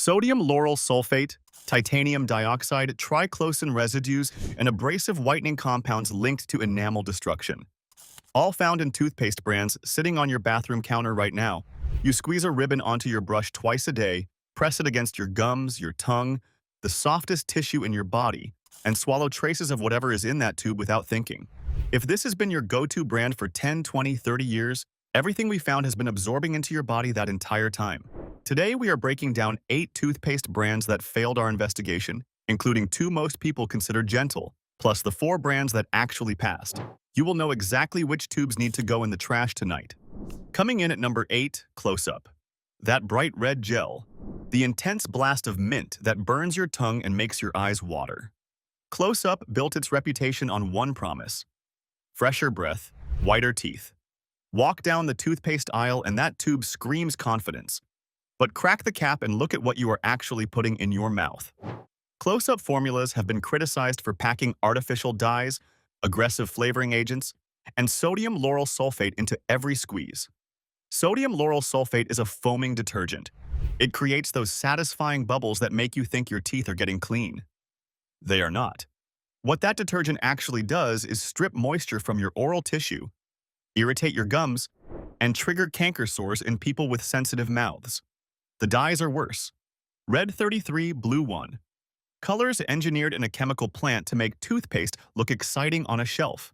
Sodium lauryl sulfate, titanium dioxide, triclosan residues, and abrasive whitening compounds linked to enamel destruction. All found in toothpaste brands sitting on your bathroom counter right now. You squeeze a ribbon onto your brush twice a day, press it against your gums, your tongue, the softest tissue in your body, and swallow traces of whatever is in that tube without thinking. If this has been your go-to brand for 10, 20, 30 years, everything we found has been absorbing into your body that entire time. Today, we are breaking down 8 toothpaste brands that failed our investigation, including 2 most people consider gentle, plus the 4 brands that actually passed. You will know exactly which tubes need to go in the trash tonight. Coming in at number 8, Close-Up. That bright red gel. The intense blast of mint that burns your tongue and makes your eyes water. Close-Up built its reputation on one promise: fresher breath, whiter teeth. Walk down the toothpaste aisle and that tube screams confidence. But crack the cap and look at what you are actually putting in your mouth. Close-Up formulas have been criticized for packing artificial dyes, aggressive flavoring agents, and sodium lauryl sulfate into every squeeze. Sodium lauryl sulfate is a foaming detergent. It creates those satisfying bubbles that make you think your teeth are getting clean. They are not. What that detergent actually does is strip moisture from your oral tissue, irritate your gums, and trigger canker sores in people with sensitive mouths. The dyes are worse. Red 33, blue 1. Colors engineered in a chemical plant to make toothpaste look exciting on a shelf.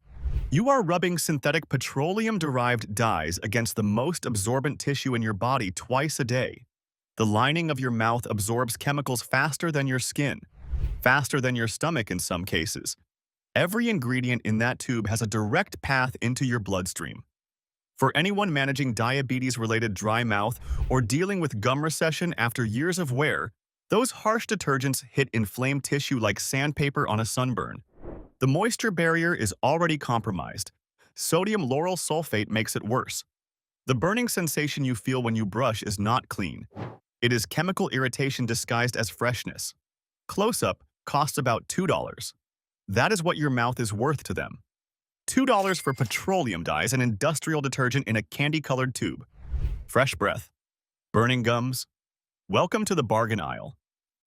You are rubbing synthetic petroleum-derived dyes against the most absorbent tissue in your body twice a day. The lining of your mouth absorbs chemicals faster than your skin, faster than your stomach in some cases. Every ingredient in that tube has a direct path into your bloodstream. For anyone managing diabetes-related dry mouth or dealing with gum recession after years of wear, those harsh detergents hit inflamed tissue like sandpaper on a sunburn. The moisture barrier is already compromised. Sodium lauryl sulfate makes it worse. The burning sensation you feel when you brush is not clean. It is chemical irritation disguised as freshness. Close-Up costs about $2. That is what your mouth is worth to them. $2 for petroleum dyes and industrial detergent in a candy-colored tube. Fresh breath. Burning gums. Welcome to the bargain aisle.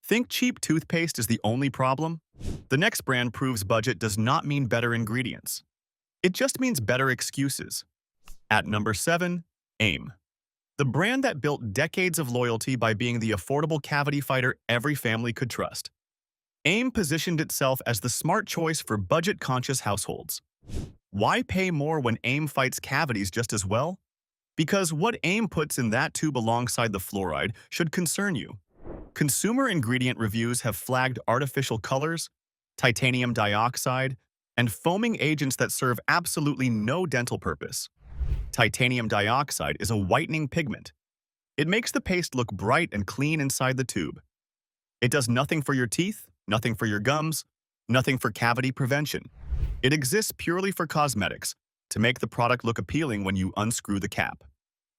Think cheap toothpaste is the only problem? The next brand proves budget does not mean better ingredients. It just means better excuses. At number 7, AIM. The brand that built decades of loyalty by being the affordable cavity fighter every family could trust. AIM positioned itself as the smart choice for budget-conscious households. Why pay more when AIM fights cavities just as well? Because what AIM puts in that tube alongside the fluoride should concern you. Consumer ingredient reviews have flagged artificial colors, titanium dioxide, and foaming agents that serve absolutely no dental purpose. Titanium dioxide is a whitening pigment. It makes the paste look bright and clean inside the tube. It does nothing for your teeth, nothing for your gums, nothing for cavity prevention. It exists purely for cosmetics, to make the product look appealing when you unscrew the cap.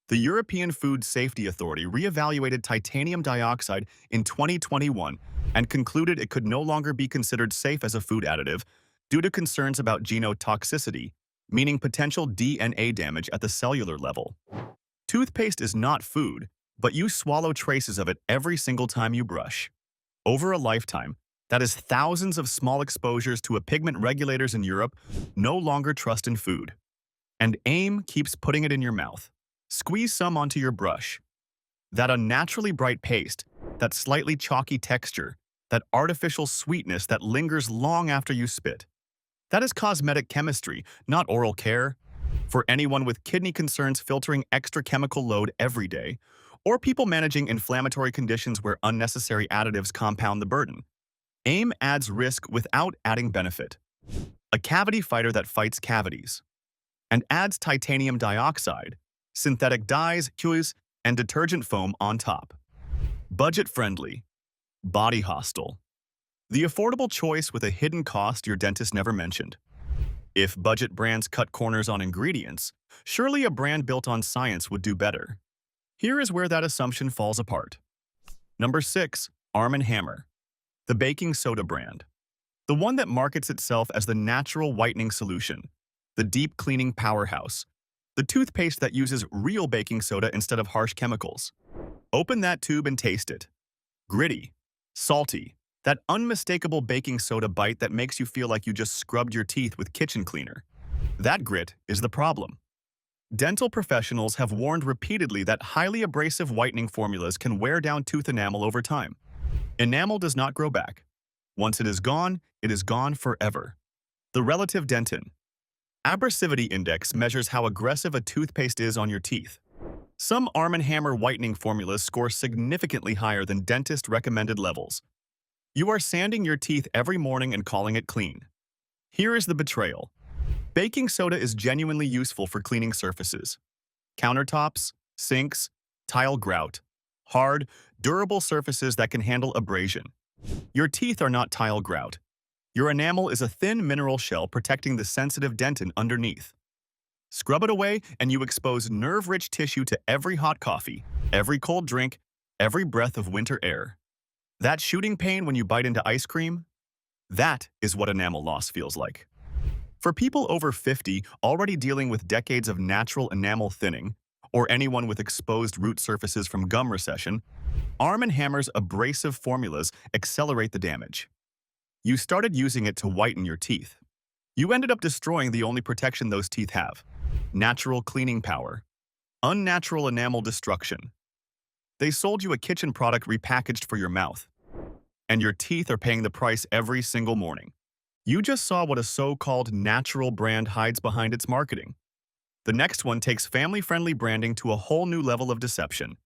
The European Food Safety Authority reevaluated titanium dioxide in 2021 and concluded it could no longer be considered safe as a food additive due to concerns about genotoxicity, meaning potential DNA damage at the cellular level. Toothpaste is not food, but you swallow traces of it every single time you brush. Over a lifetime, that is thousands of small exposures to a pigment regulators in Europe no longer trust in food. And AIM keeps putting it in your mouth. Squeeze some onto your brush. That unnaturally bright paste, that slightly chalky texture, that artificial sweetness that lingers long after you spit. That is cosmetic chemistry, not oral care. For anyone with kidney concerns filtering extra chemical load every day, or people managing inflammatory conditions where unnecessary additives compound the burden, AIM adds risk without adding benefit. A cavity fighter that fights cavities. And adds titanium dioxide, synthetic dyes, hues, and detergent foam on top. Budget-friendly. Body hostile. The affordable choice with a hidden cost your dentist never mentioned. If budget brands cut corners on ingredients, surely a brand built on science would do better. Here is where that assumption falls apart. Number 6, Arm & Hammer. The baking soda brand. The one that markets itself as the natural whitening solution, the deep cleaning powerhouse, the toothpaste that uses real baking soda instead of harsh chemicals. Open that tube and taste it. Gritty, salty, that unmistakable baking soda bite that makes you feel like you just scrubbed your teeth with kitchen cleaner. That grit is the problem. Dental professionals have warned repeatedly that highly abrasive whitening formulas can wear down tooth enamel over time. Enamel does not grow back. Once it is gone forever. The relative dentin. Abrasivity index measures how aggressive a toothpaste is on your teeth. Some Arm & Hammer whitening formulas score significantly higher than dentist-recommended levels. You are sanding your teeth every morning and calling it clean. Here is the betrayal. Baking soda is genuinely useful for cleaning surfaces. Countertops, sinks, tile grout. Hard, durable surfaces that can handle abrasion. Your teeth are not tile grout. Your enamel is a thin mineral shell protecting the sensitive dentin underneath. Scrub it away and you expose nerve-rich tissue to every hot coffee, every cold drink, every breath of winter air. That shooting pain when you bite into ice cream? That is what enamel loss feels like. For people over 50 already dealing with decades of natural enamel thinning, or anyone with exposed root surfaces from gum recession, Arm & Hammer's abrasive formulas accelerate the damage. You started using it to whiten your teeth. You ended up destroying the only protection those teeth have. Natural cleaning power. Unnatural enamel destruction. They sold you a kitchen product repackaged for your mouth. And your teeth are paying the price every single morning. You just saw what a so-called natural brand hides behind its marketing. The next one takes family-friendly branding to a whole new level of deception.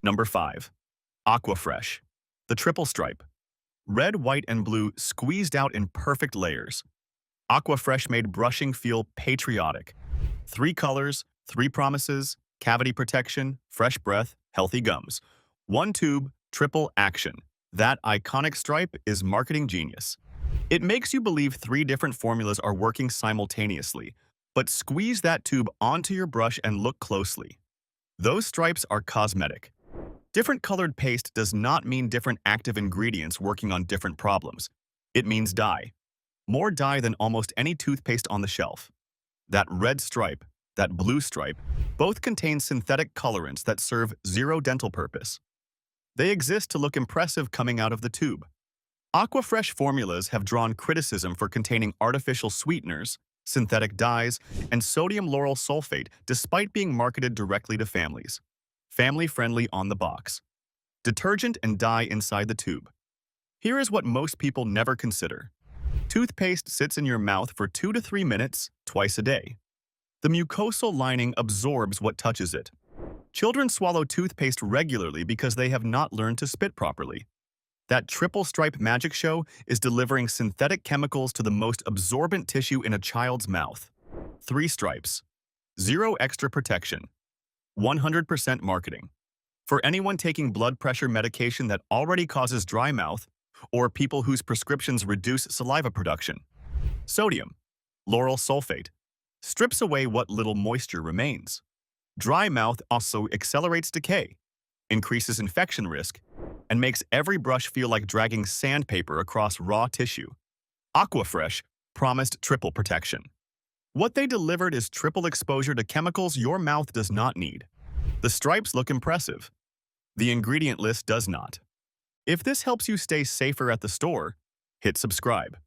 Number 5. Aquafresh. The triple stripe. Red, white, and blue squeezed out in perfect layers. Aquafresh made brushing feel patriotic. 3 colors, 3 promises, cavity protection, fresh breath, healthy gums. 1 tube, triple action. That iconic stripe is marketing genius. It makes you believe 3 different formulas are working simultaneously, but squeeze that tube onto your brush and look closely. Those stripes are cosmetic. Different colored paste does not mean different active ingredients working on different problems. It means dye. More dye than almost any toothpaste on the shelf. That red stripe, that blue stripe, both contain synthetic colorants that serve zero dental purpose. They exist to look impressive coming out of the tube. Aquafresh formulas have drawn criticism for containing artificial sweeteners, synthetic dyes, and sodium lauryl sulfate despite being marketed directly to families. Family-friendly on the box. Detergent and dye inside the tube. Here is what most people never consider. Toothpaste sits in your mouth for 2 to 3 minutes, twice a day. The mucosal lining absorbs what touches it. Children swallow toothpaste regularly because they have not learned to spit properly. That triple stripe magic show is delivering synthetic chemicals to the most absorbent tissue in a child's mouth. 3 stripes. 0 extra protection. 100% marketing. For anyone taking blood pressure medication that already causes dry mouth, or people whose prescriptions reduce saliva production. Sodium, lauryl sulfate, strips away what little moisture remains. Dry mouth also accelerates decay, increases infection risk, and makes every brush feel like dragging sandpaper across raw tissue. Aquafresh promised triple protection. What they delivered is triple exposure to chemicals your mouth does not need. The stripes look impressive. The ingredient list does not. If this helps you stay safer at the store, hit subscribe.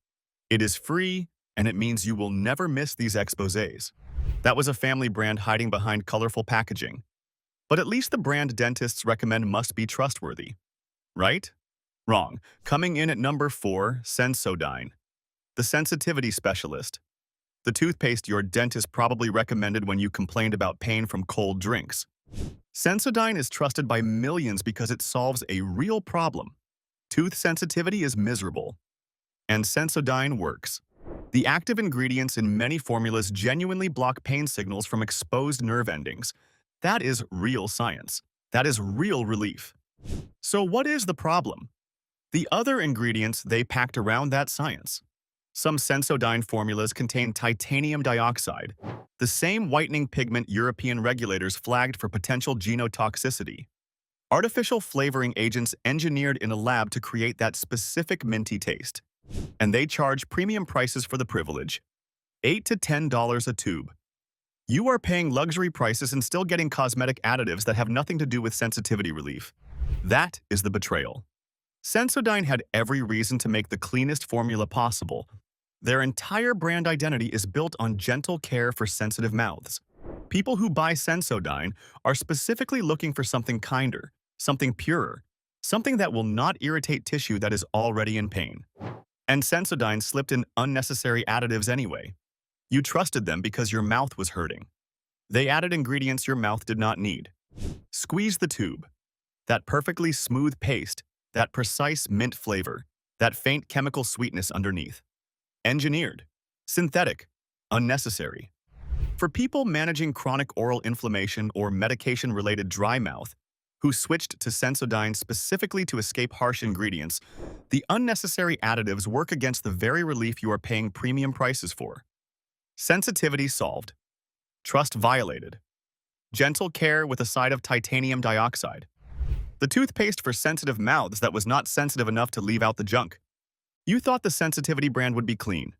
It is free, and it means you will never miss these exposés. That was a family brand hiding behind colorful packaging. But at least the brand dentists recommend must be trustworthy. Right? Wrong. Coming in at number 4, Sensodyne. The sensitivity specialist. The toothpaste your dentist probably recommended when you complained about pain from cold drinks. Sensodyne is trusted by millions because it solves a real problem. Tooth sensitivity is miserable. And Sensodyne works. The active ingredients in many formulas genuinely block pain signals from exposed nerve endings. That is real science. That is real relief. So what is the problem? The other ingredients they packed around that science. Some Sensodyne formulas contain titanium dioxide, the same whitening pigment European regulators flagged for potential genotoxicity. Artificial flavoring agents engineered in a lab to create that specific minty taste. And they charge premium prices for the privilege. $8 to $10 a tube. You are paying luxury prices and still getting cosmetic additives that have nothing to do with sensitivity relief. That is the betrayal. Sensodyne had every reason to make the cleanest formula possible. Their entire brand identity is built on gentle care for sensitive mouths. People who buy Sensodyne are specifically looking for something kinder, something purer, something that will not irritate tissue that is already in pain. And Sensodyne slipped in unnecessary additives anyway. You trusted them because your mouth was hurting. They added ingredients your mouth did not need. Squeeze the tube. That perfectly smooth paste, that precise mint flavor, that faint chemical sweetness underneath. Engineered, synthetic, unnecessary. For people managing chronic oral inflammation or medication-related dry mouth, who switched to Sensodyne specifically to escape harsh ingredients, the unnecessary additives work against the very relief you are paying premium prices for. Sensitivity solved. Trust violated. Gentle care with a side of titanium dioxide. The toothpaste for sensitive mouths that was not sensitive enough to leave out the junk. You thought the Sensitivity brand would be clean.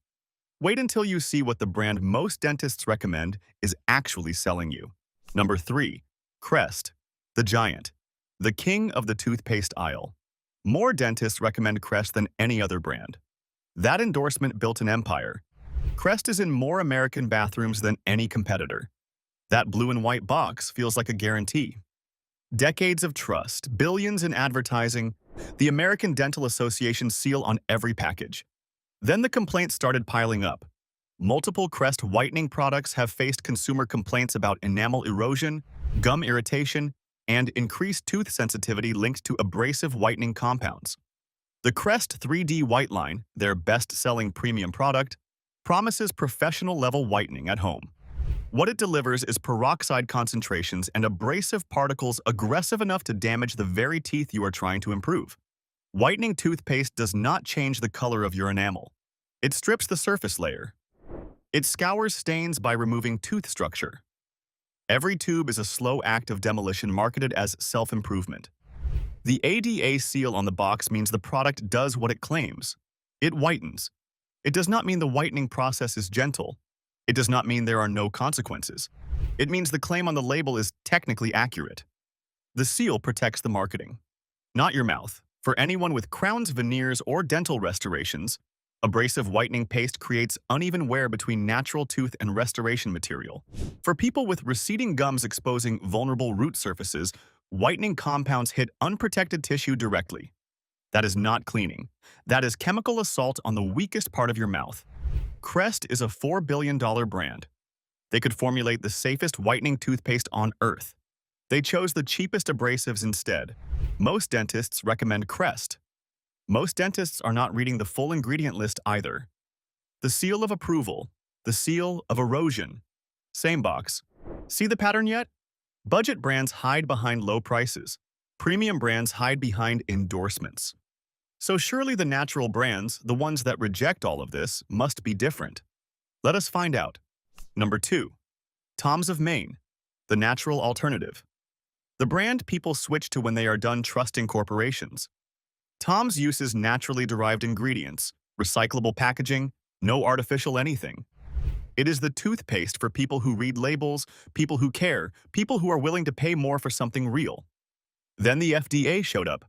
Wait until you see what the brand most dentists recommend is actually selling you. Number 3. Crest, the giant, the king of the toothpaste aisle. More dentists recommend Crest than any other brand. That endorsement built an empire. Crest is in more American bathrooms than any competitor. That blue and white box feels like a guarantee. Decades of trust, billions in advertising, the American Dental Association seal on every package. Then the complaints started piling up. Multiple Crest whitening products have faced consumer complaints about enamel erosion, gum irritation, and increased tooth sensitivity linked to abrasive whitening compounds. The Crest 3D White line, their best-selling premium product, promises professional-level whitening at home. What it delivers is peroxide concentrations and abrasive particles aggressive enough to damage the very teeth you are trying to improve. Whitening toothpaste does not change the color of your enamel. It strips the surface layer. It scours stains by removing tooth structure. Every tube is a slow act of demolition marketed as self-improvement. The ADA seal on the box means the product does what it claims. It whitens. It does not mean the whitening process is gentle. It does not mean there are no consequences. It means the claim on the label is technically accurate. The seal protects the marketing, not your mouth. For anyone with crowns, veneers, or dental restorations, abrasive whitening paste creates uneven wear between natural tooth and restoration material. For people with receding gums exposing vulnerable root surfaces, whitening compounds hit unprotected tissue directly. That is not cleaning. That is chemical assault on the weakest part of your mouth. Crest is a $4 billion brand. They could formulate the safest whitening toothpaste on earth. They chose the cheapest abrasives instead. Most dentists recommend Crest. Most dentists are not reading the full ingredient list either. The seal of approval, the seal of erosion. Same box. See the pattern yet? Budget brands hide behind low prices. Premium brands hide behind endorsements. So surely the natural brands, the ones that reject all of this, must be different. Let us find out. Number 2. Tom's of Maine, the natural alternative. The brand people switch to when they are done trusting corporations. Tom's uses naturally derived ingredients, recyclable packaging, no artificial anything. It is the toothpaste for people who read labels, people who care, people who are willing to pay more for something real. Then the FDA showed up.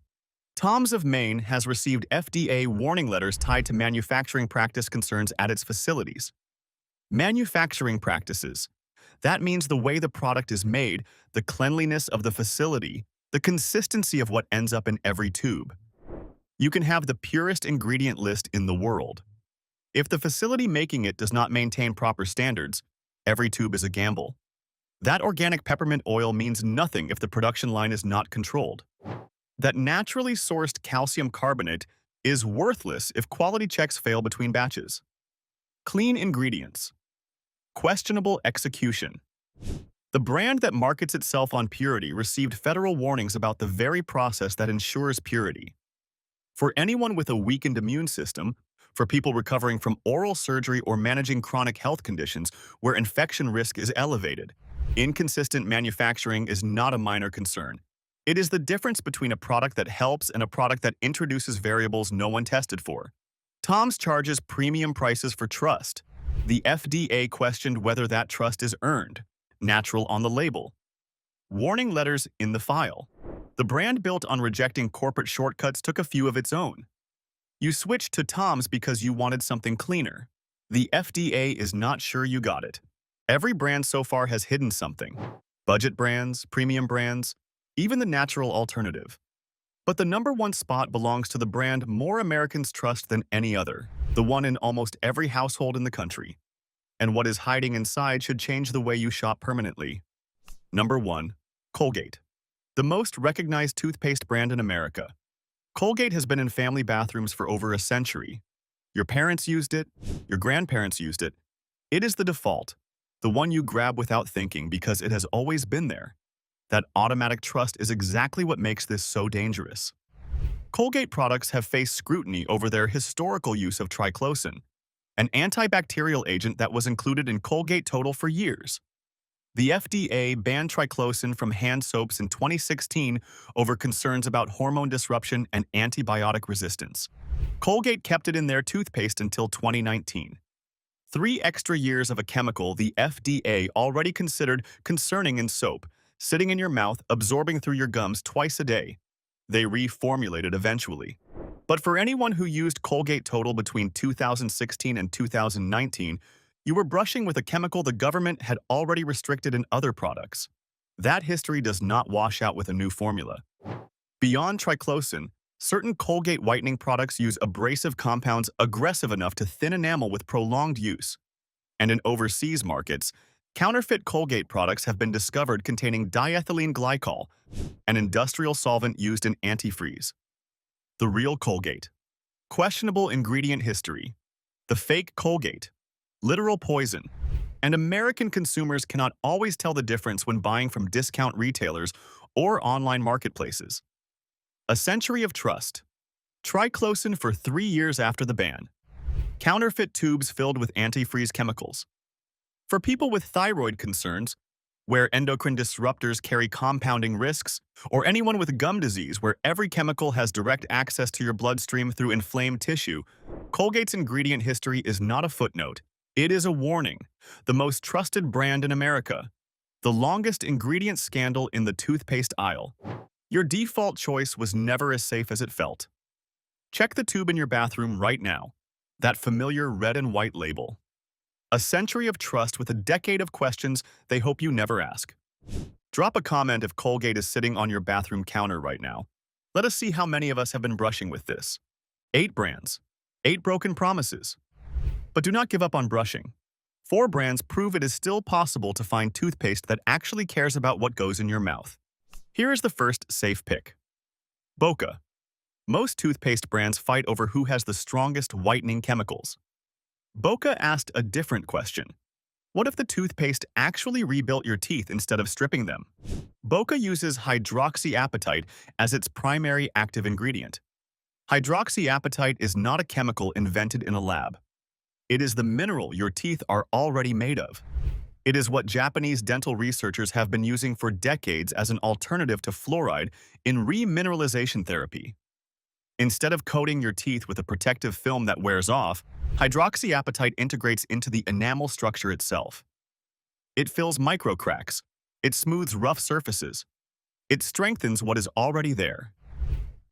Tom's of Maine has received FDA warning letters tied to manufacturing practice concerns at its facilities. Manufacturing practices. That means the way the product is made, the cleanliness of the facility, the consistency of what ends up in every tube. You can have the purest ingredient list in the world. If the facility making it does not maintain proper standards, every tube is a gamble. That organic peppermint oil means nothing if the production line is not controlled. That naturally sourced calcium carbonate is worthless if quality checks fail between batches. Clean ingredients. Questionable execution. The brand that markets itself on purity received federal warnings about the very process that ensures purity. For anyone with a weakened immune system, for people recovering from oral surgery or managing chronic health conditions where infection risk is elevated, inconsistent manufacturing is not a minor concern. It is the difference between a product that helps and a product that introduces variables no one tested for. Tom's charges premium prices for trust. The FDA questioned whether that trust is earned. Natural on the label. Warning letters in the file. The brand built on rejecting corporate shortcuts took a few of its own. You switched to Tom's because you wanted something cleaner. The FDA is not sure you got it. Every brand so far has hidden something. Budget brands, premium brands, even the natural alternative. But the number one spot belongs to the brand more Americans trust than any other, the one in almost every household in the country. And what is hiding inside should change the way you shop permanently. Number 1. Colgate. The most recognized toothpaste brand in America. Colgate has been in family bathrooms for over a century. Your parents used it, your grandparents used it. It is the default, the one you grab without thinking because it has always been there. That automatic trust is exactly what makes this so dangerous. Colgate products have faced scrutiny over their historical use of triclosan, an antibacterial agent that was included in Colgate Total for years. The FDA banned triclosan from hand soaps in 2016 over concerns about hormone disruption and antibiotic resistance. Colgate kept it in their toothpaste until 2019. 3 extra years of a chemical the FDA already considered concerning in soap, sitting in your mouth, absorbing through your gums twice a day. They reformulated eventually. But for anyone who used Colgate Total between 2016 and 2019, you were brushing with a chemical the government had already restricted in other products. That history does not wash out with a new formula. Beyond triclosan, certain Colgate whitening products use abrasive compounds aggressive enough to thin enamel with prolonged use. And in overseas markets, counterfeit Colgate products have been discovered containing diethylene glycol, an industrial solvent used in antifreeze. The real Colgate. Questionable ingredient history. The fake Colgate. Literal poison. And American consumers cannot always tell the difference when buying from discount retailers or online marketplaces. A century of trust. Triclosan for 3 years after the ban. Counterfeit tubes filled with antifreeze chemicals. For people with thyroid concerns, where endocrine disruptors carry compounding risks, or anyone with gum disease where every chemical has direct access to your bloodstream through inflamed tissue, Colgate's ingredient history is not a footnote. It is a warning. The most trusted brand in America. The longest ingredient scandal in the toothpaste aisle. Your default choice was never as safe as it felt. Check the tube in your bathroom right now. That familiar red and white label. A century of trust with a decade of questions they hope you never ask. Drop a comment if Colgate is sitting on your bathroom counter right now. Let us see how many of us have been brushing with this. 8 brands. 8 broken promises. But do not give up on brushing. 4 brands prove it is still possible to find toothpaste that actually cares about what goes in your mouth. Here is the first safe pick. Boca. Most toothpaste brands fight over who has the strongest whitening chemicals. Boca asked a different question. What if the toothpaste actually rebuilt your teeth instead of stripping them? Boca uses hydroxyapatite as its primary active ingredient. Hydroxyapatite is not a chemical invented in a lab. It is the mineral your teeth are already made of. It is what Japanese dental researchers have been using for decades as an alternative to fluoride in remineralization therapy. Instead of coating your teeth with a protective film that wears off, hydroxyapatite integrates into the enamel structure itself. It fills microcracks. It smooths rough surfaces. It strengthens what is already there.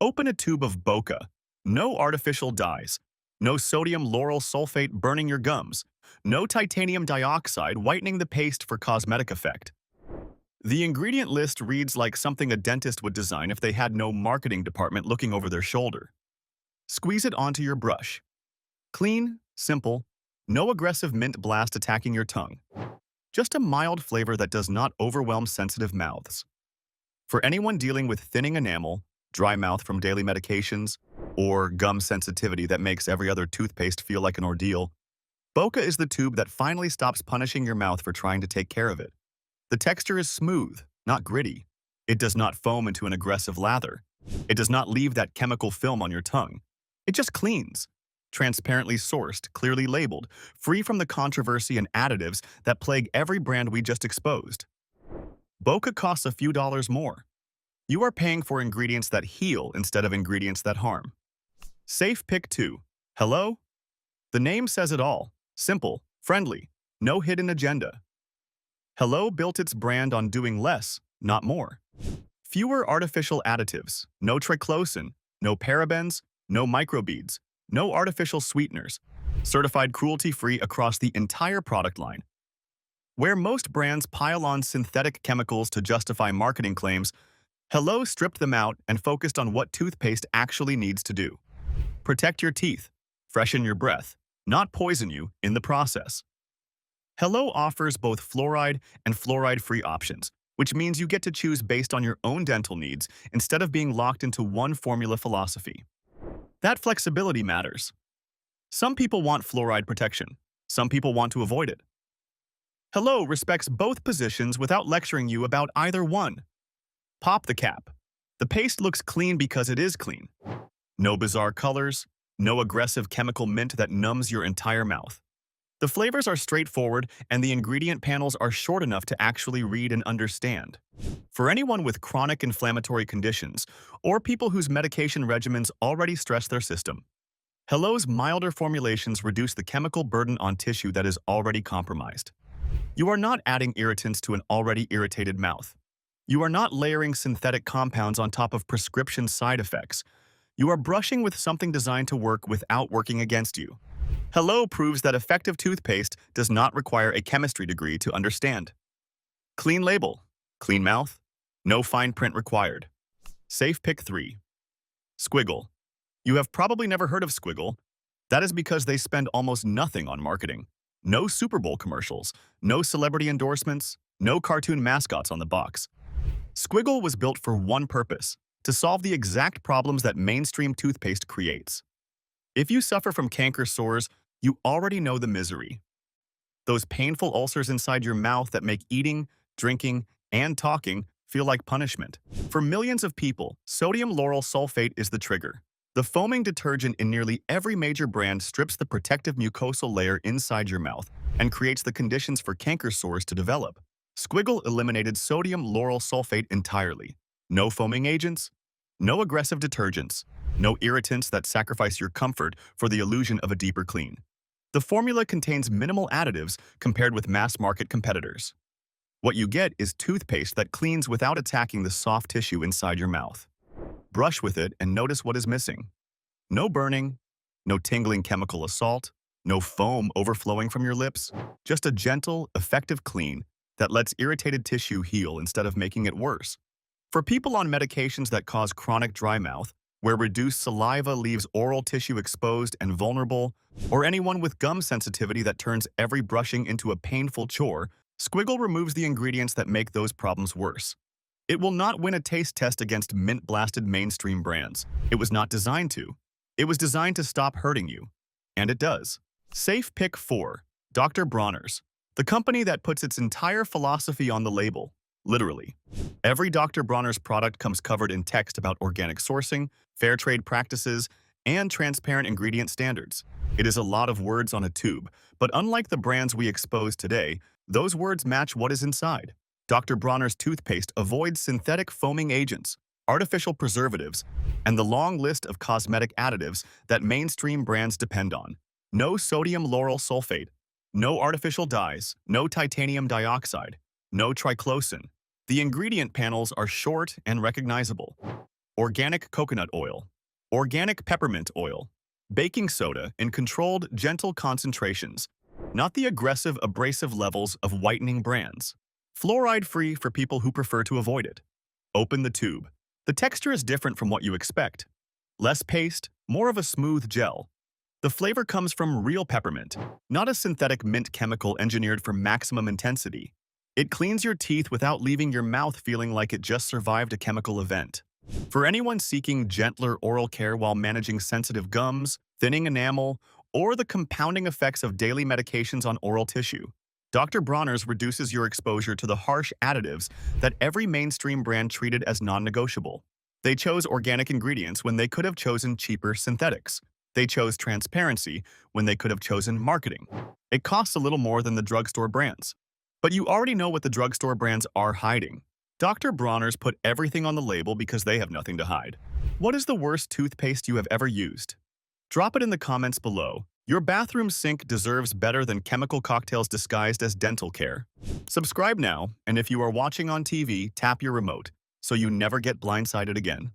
Open a tube of Boca. No artificial dyes. No sodium lauryl sulfate burning your gums. No titanium dioxide whitening the paste for cosmetic effect. The ingredient list reads like something a dentist would design if they had no marketing department looking over their shoulder. Squeeze it onto your brush. Clean, simple, no aggressive mint blast attacking your tongue. Just a mild flavor that does not overwhelm sensitive mouths. For anyone dealing with thinning enamel, dry mouth from daily medications, or gum sensitivity that makes every other toothpaste feel like an ordeal, Boca is the tube that finally stops punishing your mouth for trying to take care of it. The texture is smooth, not gritty. It does not foam into an aggressive lather. It does not leave that chemical film on your tongue. It just cleans. Transparently sourced, clearly labeled, free from the controversy and additives that plague every brand we just exposed. Boca costs a few dollars more. You are paying for ingredients that heal instead of ingredients that harm. Safe pick 2. Hello? The name says it all. Simple, friendly, no hidden agenda. Hello built its brand on doing less, not more. Fewer artificial additives, no triclosan, no parabens, no microbeads, no artificial sweeteners. Certified cruelty-free across the entire product line. Where most brands pile on synthetic chemicals to justify marketing claims, Hello stripped them out and focused on what toothpaste actually needs to do. Protect your teeth, freshen your breath, not poison you in the process. Hello offers both fluoride and fluoride-free options, which means you get to choose based on your own dental needs instead of being locked into one formula philosophy. That flexibility matters. Some people want fluoride protection. Some people want to avoid it. Hello respects both positions without lecturing you about either one. Pop the cap. The paste looks clean because it is clean. No bizarre colors, no aggressive chemical mint that numbs your entire mouth. The flavors are straightforward and the ingredient panels are short enough to actually read and understand. For anyone with chronic inflammatory conditions or people whose medication regimens already stress their system, Hello's milder formulations reduce the chemical burden on tissue that is already compromised. You are not adding irritants to an already irritated mouth. You are not layering synthetic compounds on top of prescription side effects. You are brushing with something designed to work without working against you. Hello proves that effective toothpaste does not require a chemistry degree to understand. Clean label, clean mouth, no fine print required. Safe pick 3. Squiggle. You have probably never heard of Squiggle. That is because they spend almost nothing on marketing. No Super Bowl commercials, no celebrity endorsements, no cartoon mascots on the box. Squiggle was built for one purpose, to solve the exact problems that mainstream toothpaste creates. If you suffer from canker sores, you already know the misery. Those painful ulcers inside your mouth that make eating, drinking, and talking feel like punishment. For millions of people, sodium lauryl sulfate is the trigger. The foaming detergent in nearly every major brand strips the protective mucosal layer inside your mouth and creates the conditions for canker sores to develop. Squiggle eliminated sodium lauryl sulfate entirely. No foaming agents, no aggressive detergents, no irritants that sacrifice your comfort for the illusion of a deeper clean. The formula contains minimal additives compared with mass-market competitors. What you get is toothpaste that cleans without attacking the soft tissue inside your mouth. Brush with it and notice what is missing. No burning, no tingling chemical assault, no foam overflowing from your lips, just a gentle, effective clean that lets irritated tissue heal instead of making it worse. For people on medications that cause chronic dry mouth, where reduced saliva leaves oral tissue exposed and vulnerable, or anyone with gum sensitivity that turns every brushing into a painful chore, Squiggle removes the ingredients that make those problems worse. It will not win a taste test against mint-blasted mainstream brands. It was not designed to. It was designed to stop hurting you. And it does. Safe pick 4. Dr. Bronner's. The company that puts its entire philosophy on the label, literally. Every Dr. Bronner's product comes covered in text about organic sourcing, fair trade practices, and transparent ingredient standards. It is a lot of words on a tube, but unlike the brands we expose today, those words match what is inside. Dr. Bronner's toothpaste avoids synthetic foaming agents, artificial preservatives, and the long list of cosmetic additives that mainstream brands depend on. No sodium lauryl sulfate, no artificial dyes, no titanium dioxide, no triclosan. The ingredient panels are short and recognizable. Organic coconut oil, organic peppermint oil, baking soda in controlled, gentle concentrations, not the aggressive, abrasive levels of whitening brands. Fluoride-free for people who prefer to avoid it. Open the tube. The texture is different from what you expect. Less paste, more of a smooth gel. The flavor comes from real peppermint, not a synthetic mint chemical engineered for maximum intensity. It cleans your teeth without leaving your mouth feeling like it just survived a chemical event. For anyone seeking gentler oral care while managing sensitive gums, thinning enamel, or the compounding effects of daily medications on oral tissue, Dr. Bronner's reduces your exposure to the harsh additives that every mainstream brand treated as non-negotiable. They chose organic ingredients when they could have chosen cheaper synthetics. They chose transparency when they could have chosen marketing. It costs a little more than the drugstore brands. But you already know what the drugstore brands are hiding. Dr. Bronner's put everything on the label because they have nothing to hide. What is the worst toothpaste you have ever used? Drop it in the comments below. Your bathroom sink deserves better than chemical cocktails disguised as dental care. Subscribe now, and if you are watching on TV, tap your remote so you never get blindsided again.